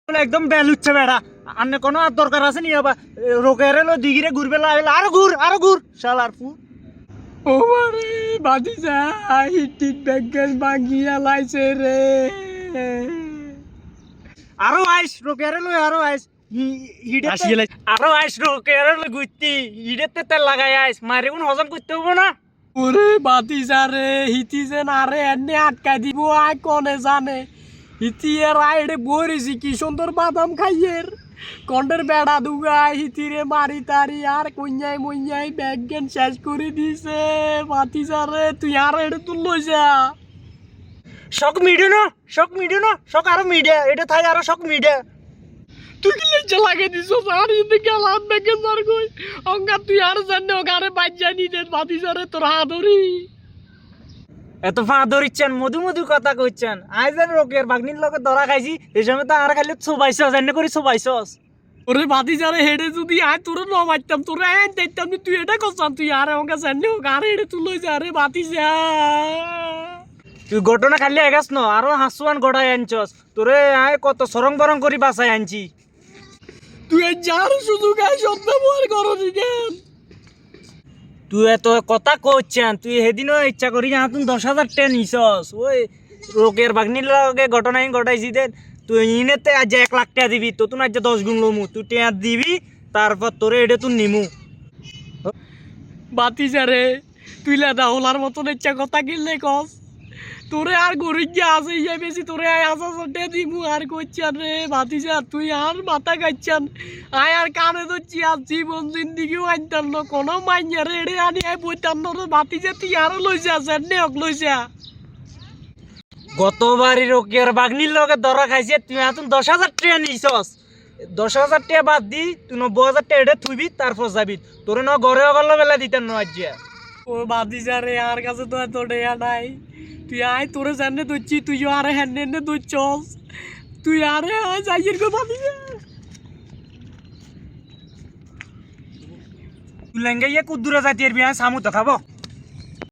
একদম বেলুচ্ছে বেড়া আন্নে কোনো আর দরকার আছে নি আবার রোকেরে লো দিগিরে ঘুরবে লাইলে আরো ঘুর শালার ফু ও মারে বাদি যা হিটিক ব্যাগের বাগিয়া লাইছে রে আরো আইস রোকেরে লো আরো আইস হিডে আরো আইস রোকেরে লো গুইতি হিডেতে তেল লাগাই আইস মারে কোন হজম করতে হবো না ওরে বাদি যা রে হিতি যে না রে এনে আটকাই দিব আয় কনে জানে হিতি এর আইডে বরিছি কি সুন্দর বাদাম খাইয়ের কন্ডের বেড়া দুগাই হিতিরে মারি তারি আর কইয়াই মইয়াই ব্যাগেন শেষ করে দিছে বাতি যা রে তুই আর এডে তুল লই যা শক মিডিও না শক আরো মিডিয়া এটা থাই আরো শক মিডিয়া তুই কি লেজা লাগে দিছ আর ইতে গেলাম ব্যাগেন মার কই অঙ্গা তুই আর জানে ওগারে বাজ্জা নি দে বাতি যা রে তোর হাদরি এত ফা ধরিচ্ছেন মধু কথা কইছেন আই যেন রোকের বাগনির লগে ধরা খাইছি এই সময় তো আর খাইলে সবাইছস এনে করি সবাইছস ওরে বাতি যারে হেডে যদি আয় তোর ন মারতাম তোর আইন দেখতাম তুই এটা করছাম তুই আর আমাকে জানি হোক আর হেডে তুই লই যা রে বাতি যা তুই ঘটনা খালি আগাস ন আরো হাসুয়ান গড়াই আনছস তোরে আয় কত সরং বরং করি বাসায় আনছি তুই যার সুযোগ আয় সব ব্যবহার করো কেন তুই এত কথা কইছেন তুই সেদিনও ইচ্ছা করি না তুই 10,000 টাকা নিছস ওই রোকের বাগনির লগে ঘটনাই ঘটাইছি দে তুই ইনেতে আজ 1 লাখ টাকা দিবি তো তুই আজ 10 গুণ লমু তুই টাকা দিবি তারপর তোরে এটা তুই নিমু বাতি যারে তুই লাদা হলার মতন ইচ্ছা কথা কিনলে কস তোরে আর গরিব গিয়ে আসে ইয়ে বেশি তোরে আয় আসা সটে দিমু আর কইছান রে বাতি যা তুই আর মাথা গাইছান আয় আর কানে ধরছি আর জীবন জিন্দিগিও আনতাম না কোনো মাইয়া রে এড়ে আনি আয় বইতাম না রে বাতি যা তুই আরো লইছে আসেন নে হক লইছে গতবারই রোকের বাগনির লগে ধরা খাইছে তুই এখন 10,000 টাকা নিছস 10,000 টাকা বাদ দি তুই 90,000 টাকা এটা থুবি তারপর যাবি তোরে ন ঘরে গেল বেলা দিতেন না আজ ও বাতি যা রে আর কাছে তো এত ডেয়া নাই তুই আয় তোরে জানে দচ্ছি তুইও আরে হ্যান্ডে নে দচ্ছস তুই আরে আয় যাইয়ের গো বাতি যা তুই লেঙ্গাইয়া কুদ্দুরা যাইতের বিয়া সামু দেখাবো